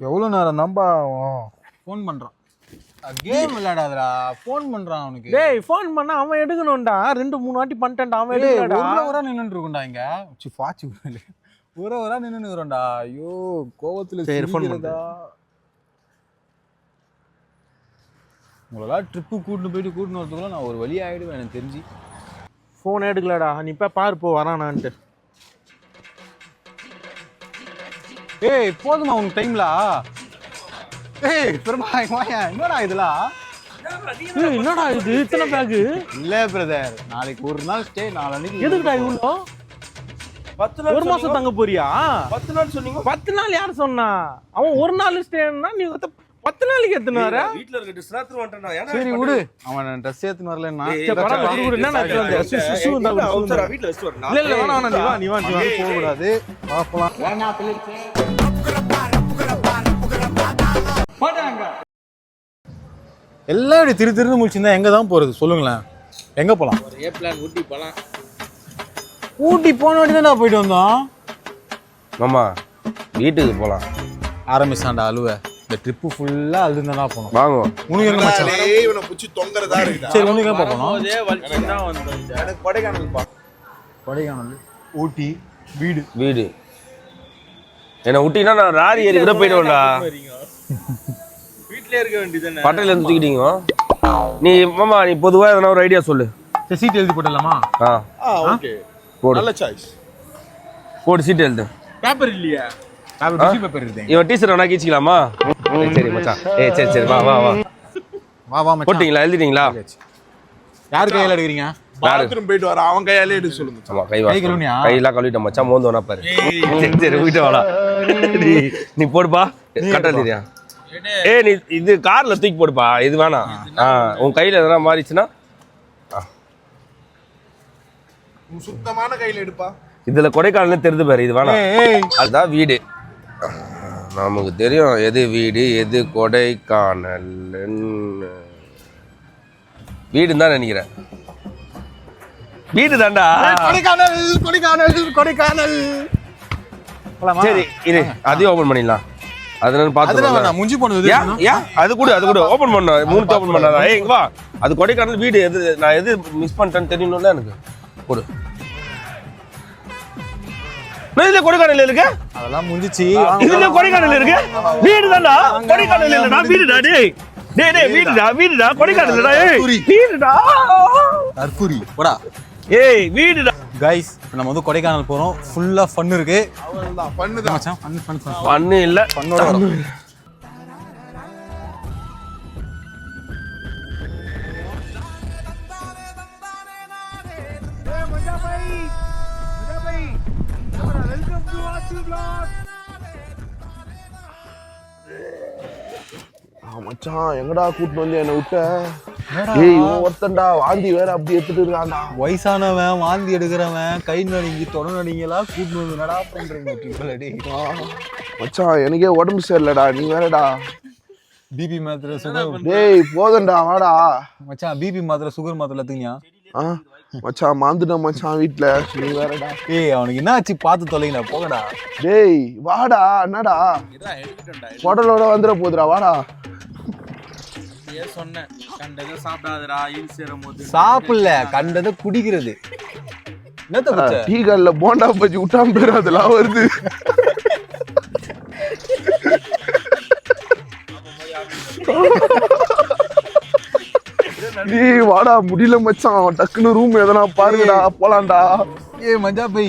எவ்வளோ நேரம் தான்ப்பா ஃபோன் பண்ணுறான். கேம் விளையாடாதடா, ஃபோன் பண்ணுறான் அவனுக்கு. டேய் ஃபோன் பண்ணா அவன் எடுக்கணும்டா. 2-3 வாட்டி பண்ணிட்டான்டா அவன் எடுக்கலடா. ஊரா நின்னுட்டு இருக்கோம்டா இங்க. ஃபாச்சி ஊரா நின்னுறோம்டா. ஐயோ கோவத்துல சிரிக்கிறதா. உங்களெல்லாம் ட்ரிப்பு கூட்டின்னு வரதுக்குள்ள நான் ஒரு வழி ஆகிடுவேன் எனக்கு தெரிஞ்சு. ஃபோன் எடுக்கலடா. நீ இப்போ பாரு போ வரானான்ட்டு. ஏய் போதுமா உனக்கு டைம்ல? ஏய் பெருமாயா என்னடா இதெல்லாம்? என்னடா இது இத்தனை பேக்கு? இல்ல பிரதர், நாளைக்கு ஒரு நாள் ஸ்டே, நாளைக்கு எதுக்குடா இவ்வளோ? 10 நாள் ஒரு மாசம் தங்க போறியா? 10 நாள் சொன்னீங்க. 10 நாள் யார் சொன்னா? அவன் ஒரு நாள் ஸ்டேன்னா நீ 10 நாளைக்கு எத்தனை வர? வீட்ல இருக்க ட்ரெஸ் ராத்திரி வந்துட்டா. ஏன்னா சரி விடு, அவன் ட்ரெஸ் ஏத்துன்னு வரலன்னா என்ன வீட்ல வெச்சு வரணும். இல்ல வேணாம், நீ வா போக கூடாது. பாப்பலாம். எல்லாம் இப்படி திரு முடிச்சிருந்தா எங்க தான் போறது சொல்லுங்களேன்? எங்க போலாம்? ஒரே பிளான் ஊட்டி போலாம். ஊட்டி போன வாட்டி தான் போயிட்டு வந்தோம். மாமா வீட்டுக்கு போலாம். ஆரம்பிச்சாண்டா அழுவ. இந்த ட்ரிப்பு ஃபுல்லா அழுதுனா போனோம். வாங்க. உனக்கு எங்க மச்சான்? இவனை புடிச்சு தொங்கறதா இருக்குடா. சரி உனக்கு எங்க போறோம்? அதே வலிச்சு தான் வந்தோம். எனக்கு கொடைக்கானல் பா. கொடைக்கானல், ஊட்டி, வீடு. என்ன ஊட்டினா நான் ராரி ஏறி கூட போயிடுவேன்டா. வீட்லயே இருக்க வேண்டியதானே. பட்டையில இருந்து தூக்கிட்டீங்க. நீ மாமா நீ பொதுவா எதனா ஒரு ஐடியா சொல்லு. சீட் எழுதி போடலாமா? ஓகே. போடு. நல்ல சாய்ஸ். போடு சீட் எழுது. பேப்பர் இல்லையா? பேப்பர் இருக்கு. இவன் டீச்சர் வேணா கீச்சிக்கலாமா? சரி மச்சான். சரி வா மச்சான். போட்டீங்களா? எழுதிட்டீங்களா? யார் கையில எடுக்கிறீங்க? பாத்ரூம் போயிட்டு வர அவன் கையாலே எடுக்க சொல்லுங்க. ஆமா கை கழுவினியா? கையெல்லாம் கழுவிட்ட மச்சான். மோந்து வேணா பாரு. சரி வீட்டு வாடா. நீ போடுப்பா. கட்ட எழுதியா? நீ இது கார்ல தூக்கி போடுப்பா. இது வேணாம். உன் கையில எதனா மாறிச்சுன்னா சுத்தமான கையில எடுப்பா. இதுல கொடைக்கானல் தெரிஞ்சு பாரு. இது வேணாம். அதுதான் வீடு. நமக்கு தெரியும் எது வீடு எது கொடைக்கானல். வீடுன்னு தான் நினைக்கிறேன். வீடு தான்டா. கொடைக்கானல். சரி இரு, அதையும் ஓபன் பண்ணிடலாம். அதனால பாத்து முஞ்சி போனது. அது கூட ஓபன் பண்ண 3 ஓபன் பண்ணாதா? இங்க வா. அது கொடைக்கானல் வீடு. எது நான் எது மிஸ் பண்ணிட்டேன்னு தெரியணும்ல எனக்கு. போடு. இதுல கொடைக்கானல் இருக்கு. அதெல்லாம் முடிஞ்சிச்சு. இதுல கொடைக்கானல் இருக்கு. வீடு தான்டா. கொடைக்கானல் இல்லடா, வீடுடா. டேய் வீடுடா. கொடைக்கானல் இல்லடா. வீடுடா. தர்பூரி போடா. வீடுடா. गाइस நம்ம வந்து கொடைக்கானல் போறோம். ஃபுல்லா ஃபன் இருக்கு. அவ்வளவுதான். பண்ணுதான் மச்சான். ஃபன் இல்ல. ஃபன்னோட வரோம். மச்சான் எங்கடா கூட்டிட்டு வந்து என்ன விட்ட? ஏய் இவன் ஒருத்தன்டா வாந்தி வேற அப்படி எடுத்துட்டு இருக்கான்டா. வயசானவன் வாந்தி எடுக்கிறவன் கை நடுங்கி தொட நடுங்கலாம் கூட்டிட்டு வந்து என்னடா பண்றீங்க ட்ரிப்பிள் அடி? மச்சான் எனக்கே உடம்பு சரியில்லடா. நீ வேறடா பிபி மாத்திரை சுகர். டேய் போதண்டா வாடா மச்சான். பிபி மாத்திரை சுகர் மாத்திரை தூங்கியா? மச்சான் மாந்துடா மச்சான் வீட்டுல. நீ வேறடா. அவனுக்கு என்ன ஆச்சு பார்த்து தொலைங்கடா போகடா. டேய் வாடா. என்னடா குடலோட வந்துட போதுடா வாடா. சொன்னேன் கண்டதை சாப்பிடாதடா. சாப்பிடல, கண்டதை குடிக்கிறது. டீ கடையில போண்டா பஜ்ஜி விட்டாம பேர் அதெல்லாம் வருது. ஏய் வாடா முடியல மச்சான். டக்குன்னு ரூம் எதனா பாருங்கடா போலாம்டா. மஞ்சா பை.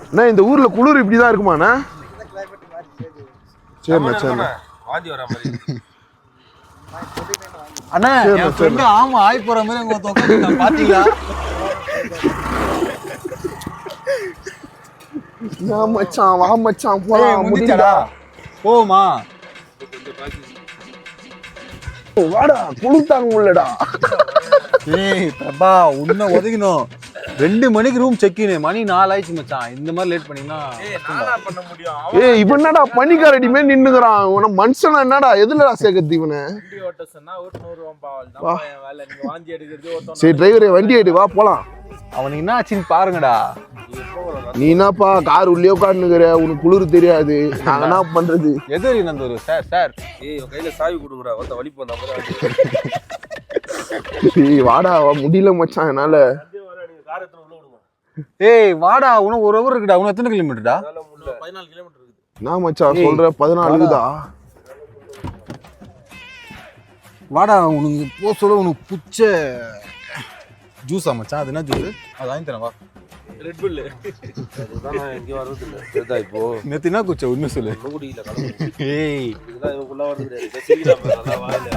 அண்ணா இந்த ஊர்ல குளிர் இப்படிதான் இருக்குமாண்ணா? சரிண்ணா சரிண்ணா. அண்ணா என் ஃப்ரெண்டு ஆமா ஆய் போற மாதிரி அங்க உட்கார்ந்து பாத்தீங்களா? மச்சான் வா மச்சான் போலாம். முடிச்சடா போமா. வாடா குளிர்த்தாங்க உள்ளடா. பிரபா உன்ன ஒதுக்கணும். 2 மணிக்கு ரூம் செக்கின். மணி 4 ஆயிடுச்சு மச்சான். இந்த மாதிரி லேட் பண்ணீங்கன்னா பண்ண முடியும். இவன் என்னடா பனிக்காரடி மாதிரி நின்னுக்கிறான். உன மனுஷனா என்னடா எதுலடா சேர்க்கறது இவனை? சரி டிரைவரே வண்டி எடு வா போலாம். அவனுக்கு என்ன ஆச்சுன்னு பாருங்கடா. நீ என்னப்பா கார் உள்ளே உட்காந்துக்கிற, உனக்கு குளிர் தெரியாது, நாங்க என்ன பண்றது? எது நந்தூர் சார் சார் ஏய் கையில சாவி கொடுங்கடா, வந்த வலி போந்தா வாடா முடியல மச்சான் என்னால. ஏய் வாடா, உனக்கு ஒரு ஹவர் இருக்குடா. உனக்கு எத்தனை கிலோமீட்டர்டா? 14 கிலோமீட்டர் இருக்குது. நான் மச்சான் சொல்ற 14 தான். வாடா, உனக்கு போ சொல்ல உனக்கு புச்ச ஜூஸா மச்சான்? அது என்ன ஜூஸ்? அது வாங்கி தரேன் வா. ரெட் புல். அதுதான் நான் இங்க வரது இல்ல. சரிதா இப்போ நேத்து என்ன குச்ச உண்மை சொல்லு. குடியில கலந்து. ஏய் இதெல்லாம் இவனுக்குள்ள வரது கிடையாது. சீக்கிரம் நல்லா வாயில